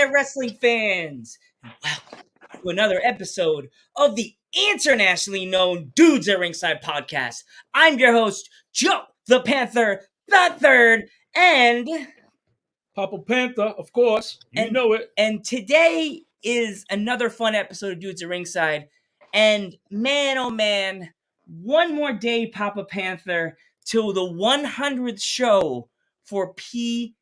Ringside Wrestling fans, and welcome to another episode of the internationally known Dudes at Ringside podcast. I'm your host, Joe the Panther the Third, and Papa Panther, of course. You know it. And today is another fun episode of Dudes at Ringside. And man, oh man, one more day, Papa Panther, till the 100th show for PPW.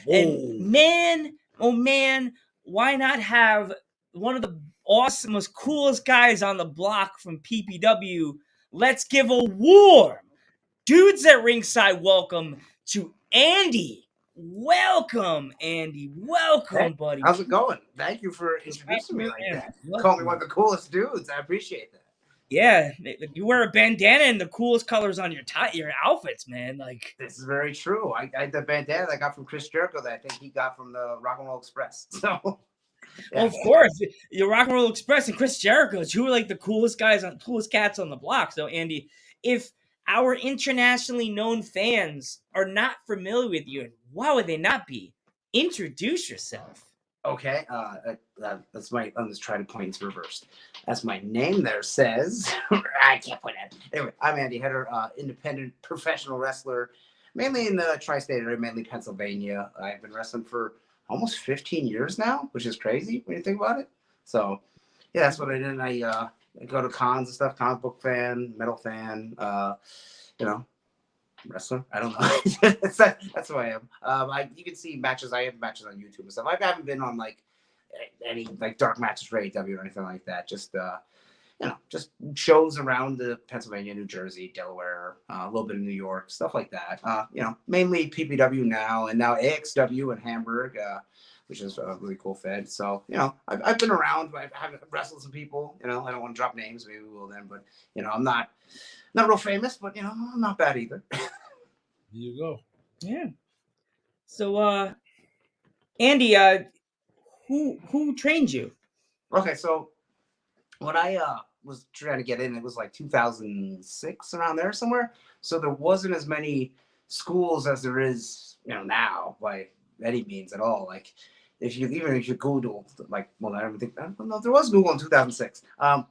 And man, oh man, why not have one of the awesomest, coolest guys on the block from PPW? Let's give a warm Dudes at Ringside welcome to Andy. Welcome, Andy. Welcome, buddy. How's it going? Thank you for introducing me like that. Call me one of the coolest dudes. I appreciate that. Yeah, you wear a bandana and the coolest colors on your outfits, man. Like, this is very true. I the bandana that I got from Chris Jericho that I think he got from the Rock and Roll Express. So, well, of course, the Rock and Roll Express and Chris Jericho, who are like the coolest cats on the block. So, Andy, if our internationally known fans are not familiar with you, and why would they not be? Introduce yourself. Okay, that's my. I'm just trying to point into reverse. As my name there says. I can't point at it. Anyway, I'm Andy Header, independent professional wrestler, mainly in the tri-state area, mainly Pennsylvania. I've been wrestling for almost 15 years now, which is crazy when you think about it. So, yeah, that's what I did. I go to cons and stuff. Comic book fan, metal fan. Wrestler. I don't know. That's who I am. You can see matches. I have matches on YouTube and stuff. I haven't been on like any like dark matches for AEW or anything like that. Just just shows around the Pennsylvania, New Jersey, Delaware, a little bit of New York, stuff like that. Mainly PPW now, and now AXW in Hamburg, which is a really cool fed. So I've been around. I haven't wrestled some people. I don't want to drop names. Maybe we will then. But I'm not real famous, but I'm not bad either. Here you go. Yeah. So, Andy, who trained you? Okay, so when I was trying to get in, it was like 2006, around there somewhere. So there wasn't as many schools as there is, now by any means at all. Like if you Google, like, well, I don't know, there was Google in 2006.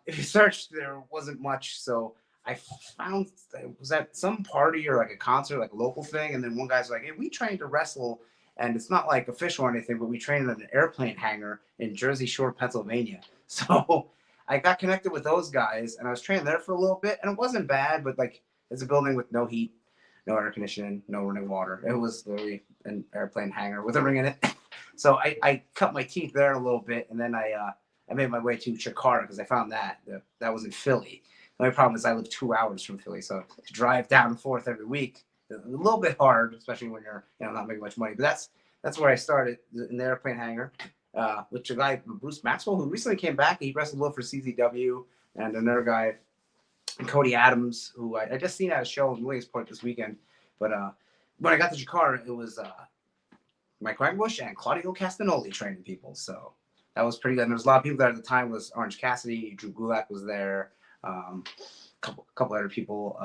If you searched, there wasn't much. So I found it was at some party or like a concert, like a local thing. And then one guy's like, hey, we trained to wrestle. And it's not like official or anything, but we trained at an airplane hangar in Jersey Shore, Pennsylvania. So I got connected with those guys and I was training there for a little bit. And it wasn't bad, but like it's a building with no heat, no air conditioning, no running water. It was literally an airplane hangar with a ring in it. So I cut my teeth there a little bit. And then I made my way to Chicago because I found that was in Philly. The only problem is I live 2 hours from Philly, so to drive down and forth every week is a little bit hard, especially when you're not making much money. But that's where I started in the airplane hangar with a guy, Bruce Maxwell, who recently came back. He wrestled a little for CZW, and another guy, Cody Adams, who I just seen at a show in Williamsport this weekend. But when I got to Chicago, it was Mike Rangbush and Claudio Castagnoli training people. So that was pretty good. And there was a lot of people there at the time. Was Orange Cassidy, Drew Gulak was there. Couple other people,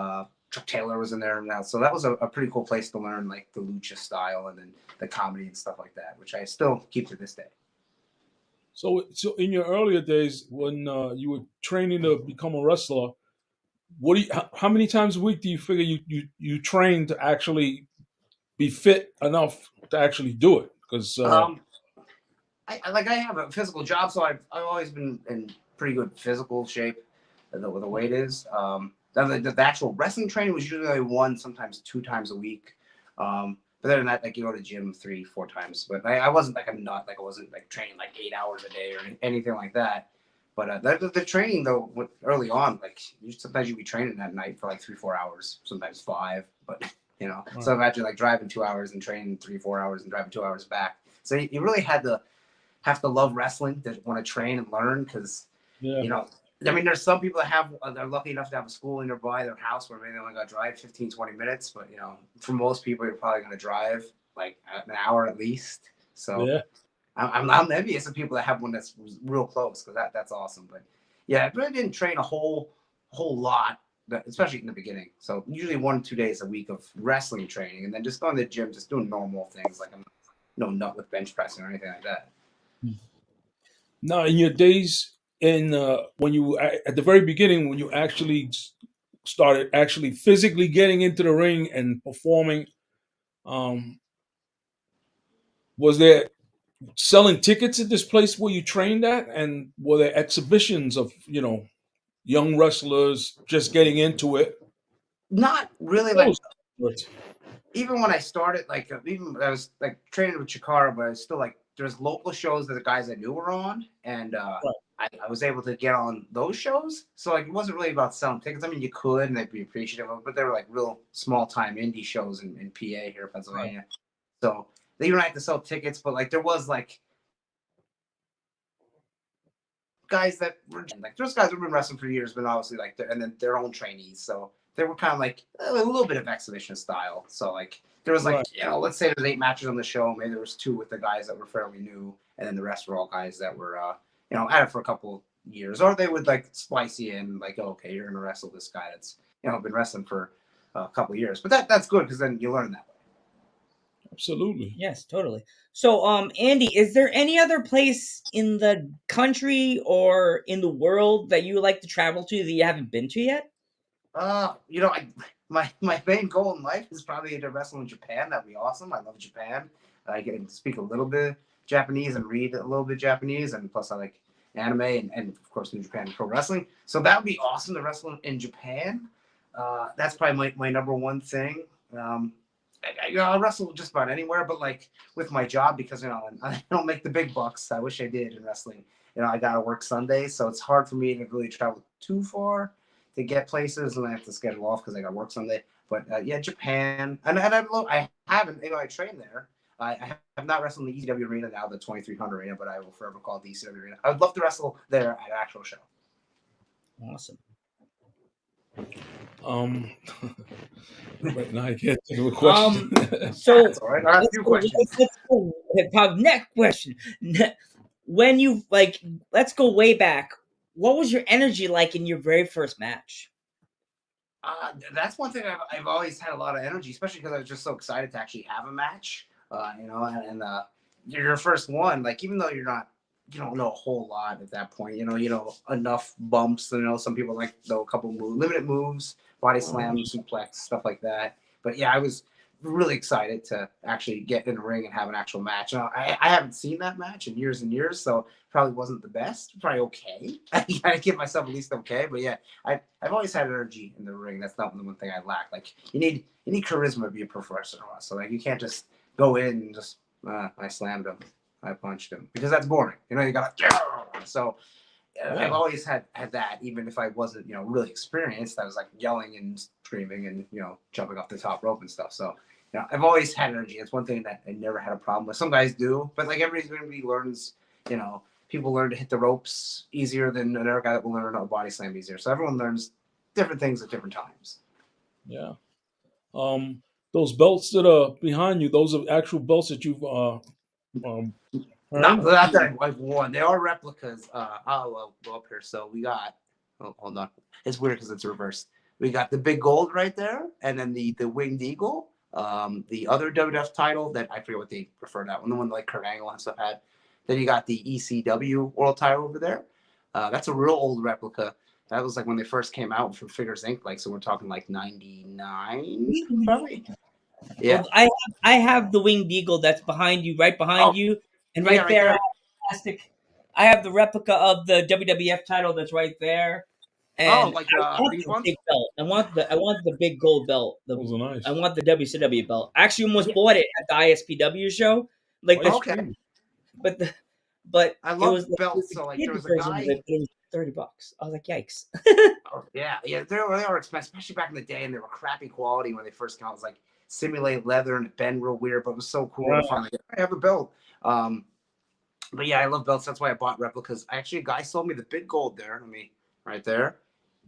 Chuck Taylor was in there now, so that was a pretty cool place to learn like the lucha style and then the comedy and stuff like that, which I still keep to this day. So in your earlier days when you were training to become a wrestler, how many times a week do you figure you train to actually be fit enough to actually do it? Because I have a physical job, so I've always been in pretty good physical shape. The weight is. The actual wrestling training was usually 1, sometimes 2 times a week. But other than that, like you go to the gym 3-4 times. But I wasn't like a nut. Like I wasn't like training like 8 hours a day or anything like that. But the training though, early on, like sometimes you'd be training at night for like 3-4 hours, sometimes 5. But right. So imagine like driving 2 hours and training 3-4 hours and driving 2 hours back. So you really have to love wrestling to want to train and learn because I mean, there's some people that they're lucky enough to have a school nearby their house where maybe they only got to drive 15-20 minutes. But, for most people, you're probably going to drive like an hour at least. So yeah. I'm envious of people that have one that's real close because that's awesome. But yeah, I really didn't train a whole lot, especially in the beginning. So usually 1-2 days a week of wrestling training and then just going to the gym, just doing normal things like no nut with bench pressing or anything like that. Now, in your days in when you at the very beginning, when you actually started actually physically getting into the ring and performing, um, was there selling tickets at this place where you trained at, and were there exhibitions of young wrestlers just getting into it? Not really like Those- Right, even when I started, like even I was like training with Chikara, but I was still like there's local shows that the guys I knew were on, and I was able to get on those shows. So like it wasn't really about selling tickets. I mean, you could, and they'd be appreciative of it, but they were like real small time indie shows in PA here, Pennsylvania. Right. So they didn't have to sell tickets, but like there was like guys that were like those guys have been wrestling for years, but obviously like and then their own trainees, so they were kind of like a little bit of exhibition style. So like there was like right, let's say there's 8 matches on the show, maybe there was 2 with the guys that were fairly new, and then the rest were all guys that were at it for a couple years, or they would like splice you in like, oh, okay, you're gonna wrestle this guy that's been wrestling for a couple years, but that's good because then you learn that way. absolutely. Yes, totally. So, Andy, is there any other place in the country or in the world that you would like to travel to that you haven't been to yet? My main goal in life is probably to wrestle in Japan. That'd be awesome. I love Japan. I can speak a little bit Japanese and read a little bit Japanese, and plus I like anime and of course New Japan Pro Wrestling. So that would be awesome to wrestle in Japan. That's probably my number one thing. I'll wrestle just about anywhere, but like with my job, because I don't make the big bucks. I wish I did in wrestling. I gotta work Sundays, so it's hard for me to really travel too far to get places, and I have to schedule off because I got work Sunday. But yeah, Japan, and I haven't. I trained there. I have not wrestled in the ECW arena now, the 2300 arena, but I will forever call it the ECW arena. I would love to wrestle there at an actual show. Awesome. Right now I can't think of a question. So That's all right. I have a few questions. let's go. Next question. When you let's go way back. What was your energy like in your very first match? That's one thing I've always had a lot of energy, especially because I was just so excited to actually have a match. And your first one, like even though you don't know a whole lot at that point, you know enough bumps. Some people like a couple limited moves, body slam, suplex, stuff like that. But yeah, I was really excited to actually get in the ring and have an actual match. I haven't seen that match in years and years, so probably wasn't the best. Probably okay. I give myself at least okay, but yeah, I've always had energy in the ring. That's not the one thing I lack. Like you need charisma to be a professional. So like you can't just go in and just I slammed him, I punched him, because that's boring. You got to. So I've always had that, even if I wasn't really experienced. I was like yelling and screaming and jumping off the top rope and stuff. So I've always had energy. It's one thing that I never had a problem with. Some guys do, but like everybody learns. People learn to hit the ropes easier than another guy that will learn a body slam easier. So everyone learns different things at different times. Yeah. Those belts that are behind you, those are actual belts that you've Not earned? that I've won. They are replicas. I'll go up here. So we got. Oh, hold on. It's weird because it's reversed. We got the big gold right there, and then the winged eagle. The other WWF title that I forget what they prefer that one. The one like Kurt Angle and stuff had. Then you got the ECW world title over there. That's a real old replica. That was like when they first came out from Figures Inc. Like, so we're talking like 99 probably. Yeah. Well, I have the winged eagle that's behind you, right behind you, and right there. I have plastic. I have the replica of the WWF title that's right there. And I want the big belt. I want the big gold belt. Those are nice. I want the WCW belt. I actually almost bought it at the ISPW show. Like okay. But I love it was belts. So like there was a guy. It was $30. I was like, yikes. Oh, yeah, they were expensive, especially back in the day, and they were crappy quality when they first came out. It was like simulated leather and it bent real weird, but it was so cool to finally get. I have a belt. But yeah, I love belts. That's why I bought replicas. Actually, a guy sold me the big gold there. Right there,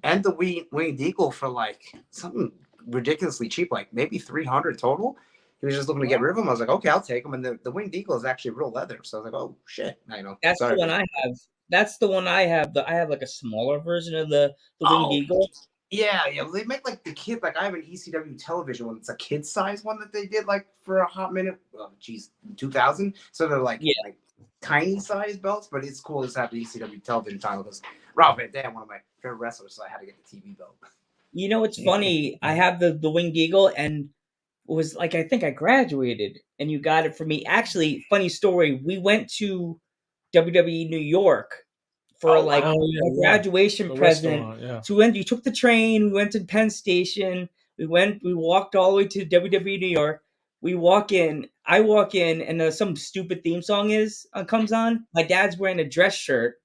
and the winged eagle for like something ridiculously cheap, like maybe 300 total. He was just looking to get rid of them. I was like, okay, I'll take them. And the winged eagle is actually real leather. So I was like, oh shit, That's the one I have. I have like a smaller version of the winged eagle. Yeah. They make like the kid, like I have an ECW television one. It's a kid size one that they did like for a hot minute. Oh, geez, 2000. So they're like Yeah. tiny size belts, but it's cool to have the ECW television title because Rob Van Dam, one of my favorite wrestlers, so I had to get the TV belt. You know what's funny? I have the Winged Eagle, and was like, I think I graduated, and you got it for me. Actually, funny story. We went to WWE New York for Oh like wow! Oh a yeah, graduation the present. restaurant. Yeah. So we went. You took the train. We went to Penn Station. We walked all the way to WWE New York. We walk in. I walk in, and some stupid theme song comes on. My dad's wearing a dress shirt,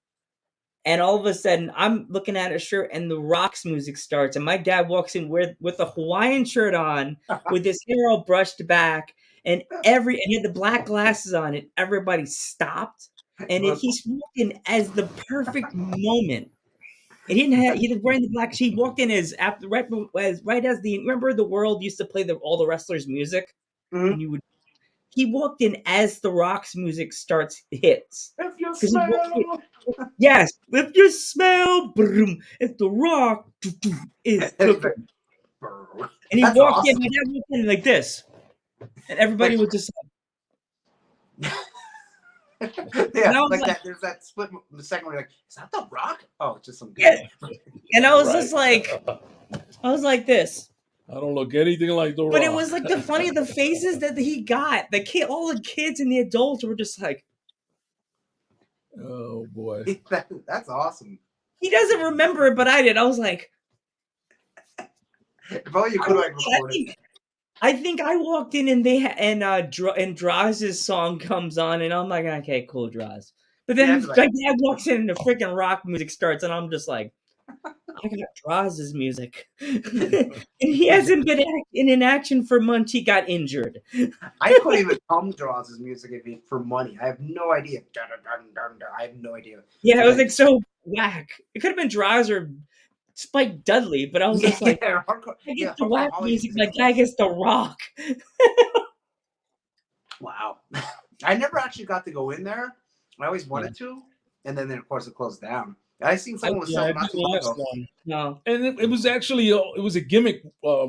and all of a sudden, I'm looking at a shirt, and the Rock's music starts, and my dad walks in with a Hawaiian shirt on, with his hair all brushed back, and he had the black glasses on, and everybody stopped, and he's walking as the perfect moment. And he didn't wearing the black. He walked in as after right as the remember the world used to play all the wrestlers' music Mhm. when you would. He walked in as the Rock's music hits If you because he walked in. smell, Yes, if you smell, boom, if the rock is cooking. And he that's walked in, awesome. my dad walked in like this. And everybody Like, was just and yeah, I was like like, that. There's that split second where you're like, is that the Rock? Oh, it's just some yeah. guy. And I was Right. just like, I was like this. I don't look anything like the But it Rock. was like the faces that he got. All the kids and the adults were just like, Oh boy. That's awesome. he doesn't remember it, but I did. I was like, If only you I, could walked have in, recorded. I think I walked in and and Draz's song comes on and I'm like, okay, cool, Draz. But Yeah, then I'd be my like, dad walks in and the freaking rock music starts and I'm just like, I got Draz's music. And he hasn't been in action for months. He got injured. I couldn't even hum Draws' music if he, for money. I have no idea. Dun, dun, dun, dun, dun. I have no idea. Yeah, it It's was like, like so whack. It could have been Draz or Spike Dudley, but I was just like, hardcore, I get yeah, the hardcore whack Holly's music, music my is guy awesome. gets the rock. Wow. I never actually got to go in there. I always Yeah. wanted to, and then of course it closed down. I seen I, someone was yeah, I selling did not too the long last ago. one, No. and it was actually it was a gimmick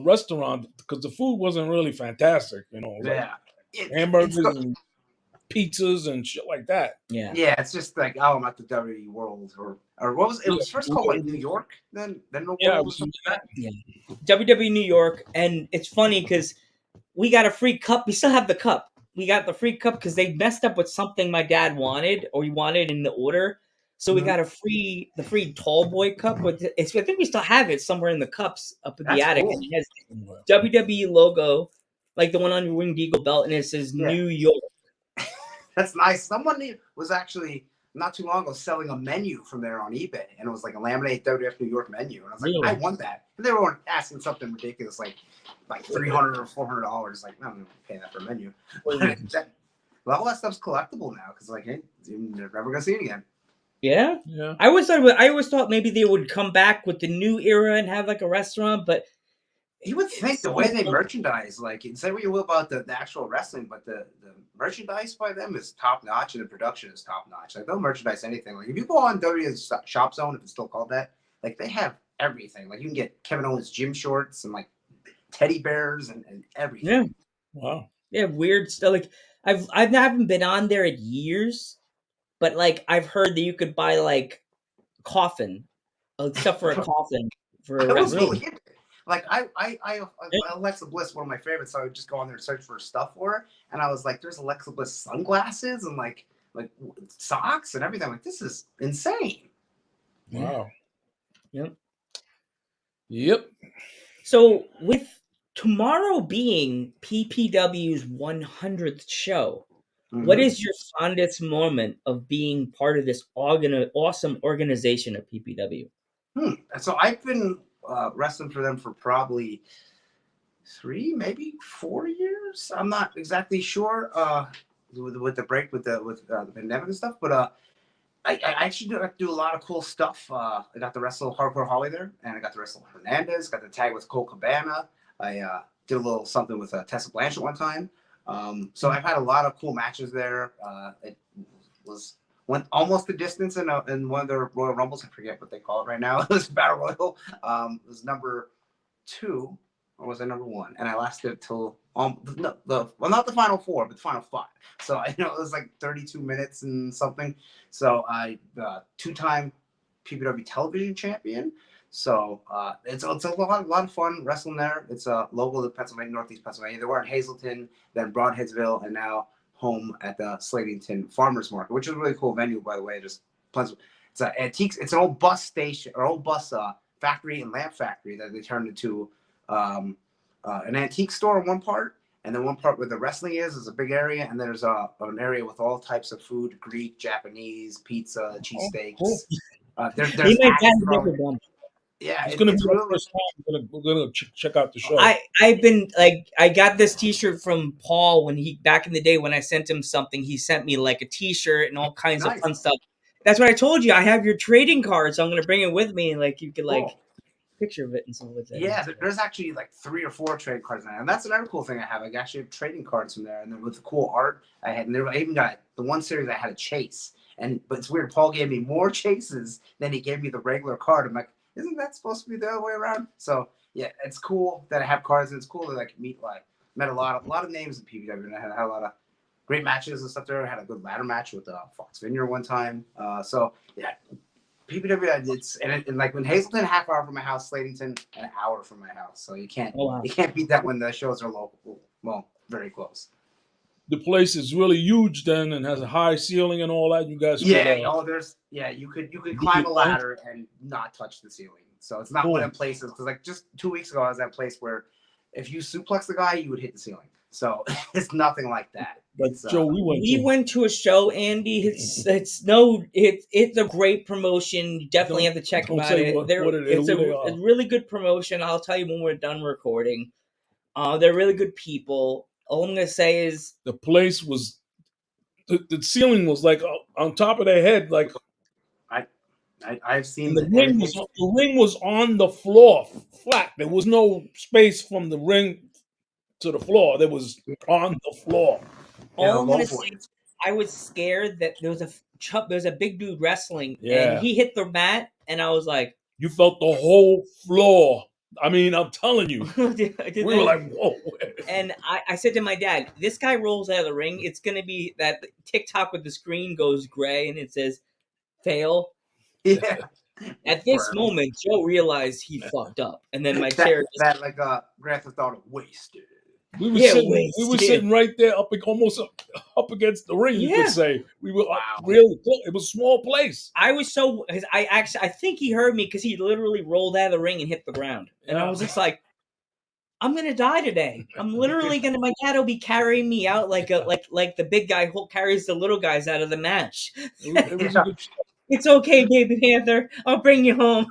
restaurant because the food wasn't really fantastic. You know, like Yeah, hamburgers and pizzas and shit like that. Yeah. yeah, it's just like, oh, I'm at the WWE World or what was it? Yeah, Was first called like New York, then the yeah, it World or was something like that. Yeah. WWE New York, and it's funny because we got a free cup. We still have the cup. We got the free cup because they messed up with something my dad wanted or he wanted in the order. So we Mhm. got the free tall boy cup with it's, I think we still have it somewhere in the cups up in the That's attic. And cool. it has WWE logo, like the one on your Winged Eagle belt, and it says Yeah, New York. that's nice. Someone was actually not too long ago selling a menu from there on eBay, and it was like a laminated WF New York menu, and I was like, I Really? want that. And they were asking something ridiculous, like $300 or $400. Like, no, I'm not paying that for a menu. But all that stuff's collectible now because like, hey, you're never gonna see it again. Yeah. Yeah. I always thought maybe they would come back with the new era and have like a restaurant, but You would think it's the way they merchandise, like, say what you will about the actual wrestling, but the merchandise by them is top notch and the production is top notch. Like, they'll merchandise anything. Like, if you go on WWE's Shop Zone, if it's still called that, like, they have everything. Like, you can get Kevin Owens gym shorts and, like, teddy bears and everything. yeah. Wow. Yeah, weird stuff. Like I haven't been on there in years, but like I've heard that you could buy like a coffin, stuff for a coffin for a I would wrestler. Really? believe it. Like, Yeah. Alexa Bliss, one of my favorites, so I would just go on there and search for stuff for her. And I was like, there's Alexa Bliss sunglasses and, like socks and everything. I'm like, this is insane. Wow. Yep. Yep. So with tomorrow being PPW's 100th show, what Mhm. is your fondest moment of being part of this awesome organization of PPW? So I've been wrestling for them for probably 3, maybe 4 years. I'm not exactly sure with the break with the pandemic and stuff, but I actually do a lot of cool stuff. I got to wrestle Hardcore Holly there, and I got to wrestle Hernandez. Got to tag with Cole Cabana. I did a little something with Tessa Blanchett one time. So I've had a lot of cool matches there. It was went almost the distance in one of the Royal Rumbles. I forget what they call it right now. It was Battle Royal. It was number 2, or was I number 1? And I lasted till well, not the final 4, but the final 5. So I know it was like 32 minutes and something. So I 2-time PPW television champion. So it's a lot of fun wrestling there. It's local to Pennsylvania, Northeast Pennsylvania. They were in Hazleton, then Broadheadsville, and now home at the Slatington Farmers Market, which is a really cool venue, by the way. It's an antiques. It's an old bus station or old bus factory and lamp factory that they turned into an antique store in one part, and then one part where the wrestling is a big area, and there's an area with all types of food: Greek, Japanese, pizza, cheesesteaks. Cool. There's Me and my axe dad throwing. never done. Yeah, It's gonna be it's the really first time we're gonna check out the show. I've been like, I got this T-shirt from Paul when he back in the day when I sent him something. He sent me like a T-shirt and all kinds of nice. fun stuff. That's what I told you. I have your trading card, so I'm gonna bring it with me, and like you could like Cool. picture of it and stuff like that. Yeah, there's actually like 3 or 4 trade cards now, and that's another cool thing I have. I actually have trading cards from there, and then with the cool art I had, and I even got the one series I had a chase, but it's weird. Paul gave me more chases than he gave me the regular card. I'm like, isn't that supposed to be the other way around? So yeah, it's cool that I have cards, and it's cool that I can met a lot of names in PPW, and I had a lot of great matches and stuff there. I had a good ladder match with Fox Vineyard one time. So yeah. PPW, and like when Hazleton, half hour from my house, Slatington, an hour from my house. So you can't beat that when the shows are local. Well, very close. The place is really huge then, and has a high ceiling and all that. You guys, you could climb a ladder and not touch the ceiling. So it's not one of them places, because like just 2 weeks ago I was at a place where if you suplex the guy, you would hit the ceiling. So it's nothing like that. But Joe, we went to a show, Andy. It's a great promotion. You definitely have to check about it. It's a really good promotion. I'll tell you when we're done recording. They're really good people. All I'm gonna say is the place was the ceiling was like on top of their head, like I've seen the ring was on the floor flat. There was no space from the ring to the floor. There was on the floor. All I'm gonna say, I was scared that there was a big dude wrestling, and he hit the mat, and I was like, you felt the whole floor. I mean, I'm telling you, we were like, whoa. And I said to my dad, this guy rolls out of the ring, it's gonna be that TikTok with the screen goes gray and it says fail. Yeah. At this moment, Joe realized he fucked up, and then my chair that like Grand Theft Auto wasted. We were sitting right there, almost up against the ring. You could say we were really close. It was a small place. I was so I think he heard me because he literally rolled out of the ring and hit the ground, and I was just like, I'm gonna die today. I'm literally gonna. My dad will be carrying me out like the big guy carries the little guys out of the match. It was a good show. It's okay, baby Panther. I'll bring you home.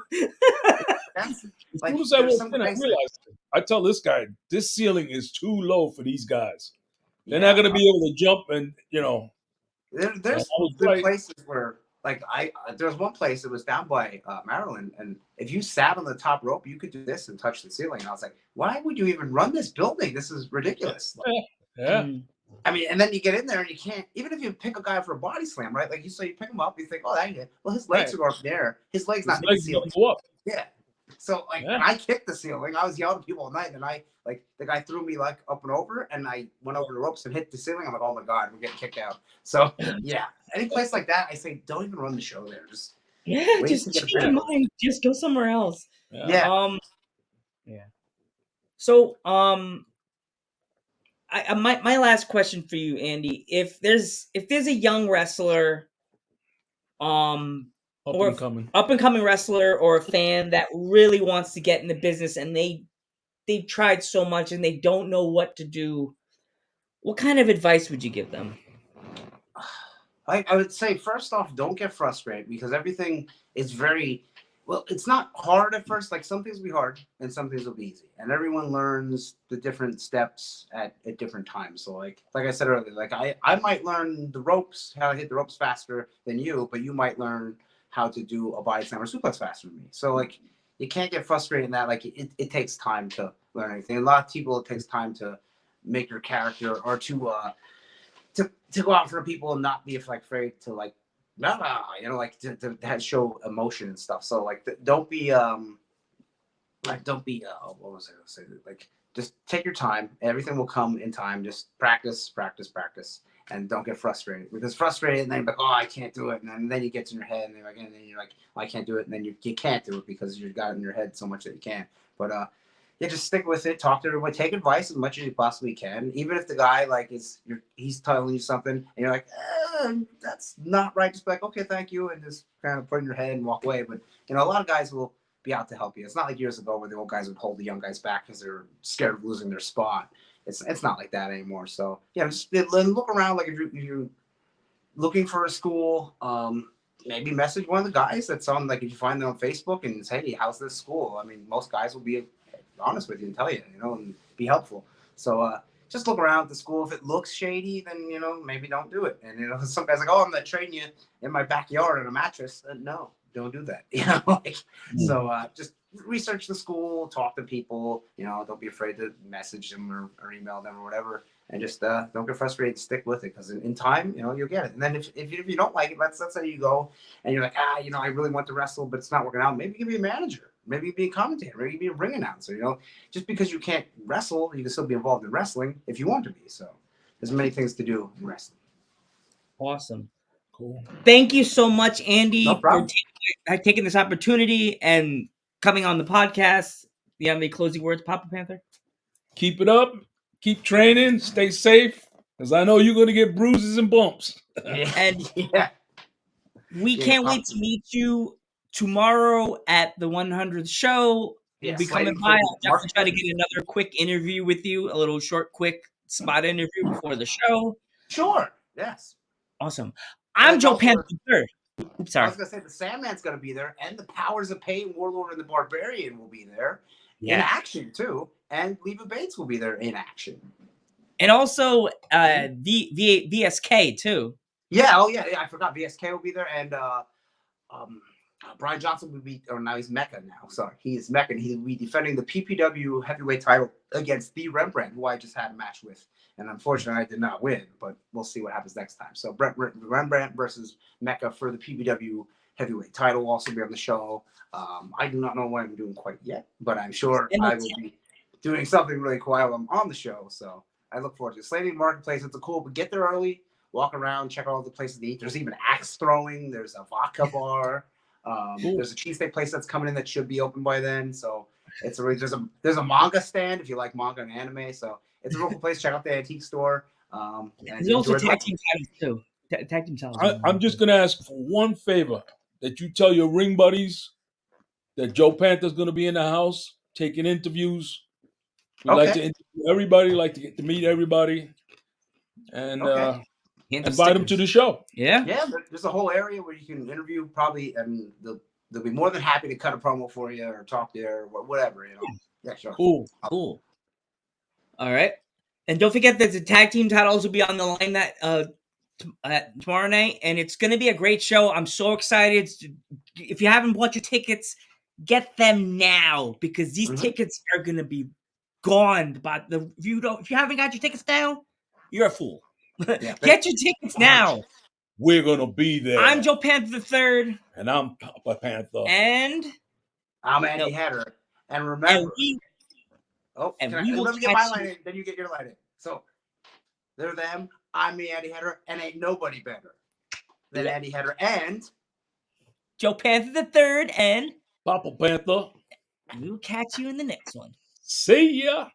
As soon as I walked in, I realized I tell this guy, this ceiling is too low for these guys. They're not going to be able to jump, and there's places where there's one place that was down by Maryland, and if you sat on the top rope, you could do this and touch the ceiling. And I was like, why would you even run this building? This is ridiculous. I mean, and then you get in there and you can't, even if you pick a guy for a body slam, right? Like you pick him up, you think, oh, that ain't it. Well, his legs are going up in the air. His legs not hitting the ceiling. Yeah. So and I kicked the ceiling. I was yelling at people all night, and the guy threw me up and over, and I went over the ropes and hit the ceiling. I'm like, oh my God, we're getting kicked out. So yeah, any place like that, I say, don't even run the show there. Just change your mind. Just go somewhere else. Yeah. So my last question for you, Andy, if there's a young wrestler, up and coming wrestler or a fan that really wants to get in the business, and they've tried so much and they don't know what to do, what kind of advice would you give them? I would say, first off, don't get frustrated, because everything is it's not hard at first. Like, some things will be hard and some things will be easy, and everyone learns the different steps at different times. So like I said earlier, I might learn the ropes, how to hit the ropes faster than you, but you might learn how to do a body slam or suplex faster than me. So you can't get frustrated in that. It takes time to learn anything. A lot of people, it takes time to make your character, or to go out for people and not be afraid to No, like to show emotion and stuff. So like, don't be don't be what was I gonna say? Like, just take your time. Everything will come in time. Just practice, practice, practice, and don't get frustrated. Because frustrated, and then you're like, oh, I can't do it, and then you get in your head, and then you're like, oh, I can't do it, and then you can't do it because you've got it in your head so much that you can't. But yeah, just stick with it. Talk to everybody. Take advice as much as you possibly can. Even if the guy like he's telling you something, and you're like, that's not right. Just be like, okay, thank you, and just kind of put in your head and walk away. But a lot of guys will be out to help you. It's not like years ago where the old guys would hold the young guys back because they're scared of losing their spot. It's not like that anymore. So yeah, just look around. Like if you're looking for a school, maybe message one of the guys that's on. Like if you find them on Facebook and say, hey, how's this school? I mean, most guys will be honest with you and tell you, and be helpful. So just look around at the school. If it looks shady, then maybe don't do it. And some guys like, oh, I'm gonna train you in my backyard on a mattress. No, don't do that. So just research the school, talk to people. Don't be afraid to message them or email them or whatever. And just don't get frustrated. Stick with it, because in time, you'll get it. And then if you don't like it, let's say you go and you're like, I really want to wrestle, but it's not working out. Maybe you can be a manager. Maybe you be a commentator. Maybe you be a ring announcer. Just because you can't wrestle, you can still be involved in wrestling if you want to be. So there's many things to do in wrestling. Awesome. Cool. Thank you so much, Andy, No problem. for taking this opportunity and coming on the podcast. Do you have any closing words, Papa Panther? Keep it up. Keep training. Stay safe, because I know you're going to get bruises and bumps. And yeah. we can't wait to meet you tomorrow at the 100th show. We'll be coming by. I'll definitely try to get another quick interview with you, a little short, quick spot interview before the show. Sure. Yes. Awesome. I'm Joe Panther III. Oops, sorry. I was going to say the Sandman's going to be there, and the Powers of Pain, Warlord, and the Barbarian will be there in action, too. And Leva Bates will be there in action. And also VSK, too. Yeah, oh yeah, I forgot. VSK will be there, and Brian Johnson will be, or now he's Mecca now. Sorry, he is Mecca, and he'll be defending the PPW heavyweight title against the Rembrandt, who I just had a match with. And unfortunately, I did not win, but we'll see what happens next time. So Rembrandt versus Mecca for the PPW heavyweight title will also be on the show. I do not know what I'm doing quite yet, but I'm sure I will be doing something really cool while I'm on the show. So I look forward to it. Slaving Marketplace, it's a cool, but get there early, walk around, check out all the places to eat. There's even axe throwing. There's a vodka bar. There's a cheesesteak place that's coming in that should be open by then. So there's a manga stand if you like manga and anime. So it's a real cool place. Check out the antique store. There's also tag team titles too. Tag team titles. I'm just gonna ask for one favor, that you tell your ring buddies that Joe Panther's gonna be in the house taking interviews. We like to interview everybody, like to get to meet everybody, and invite them to the show. Yeah. There's a whole area where you can interview. Probably, and they'll be more than happy to cut a promo for you or talk to you or whatever. Yeah, sure. Cool. All right, and don't forget that the tag team titles will be on the line that tomorrow night, and it's going to be a great show. I'm so excited. If you haven't bought your tickets, get them now, because these tickets are going to be gone. But if you haven't got your tickets now, you're a fool. Yeah, get your tickets now. We're gonna be there. I'm Joe Panther III, and I'm Papa Panther, and I'm Andy Hatter. And remember, let me get my line in, then you get your line in. So they're them. I'm me, Andy Hatter, and ain't nobody better than Andy Hatter and Joe Panther III and Papa Panther. We'll catch you in the next one. See ya.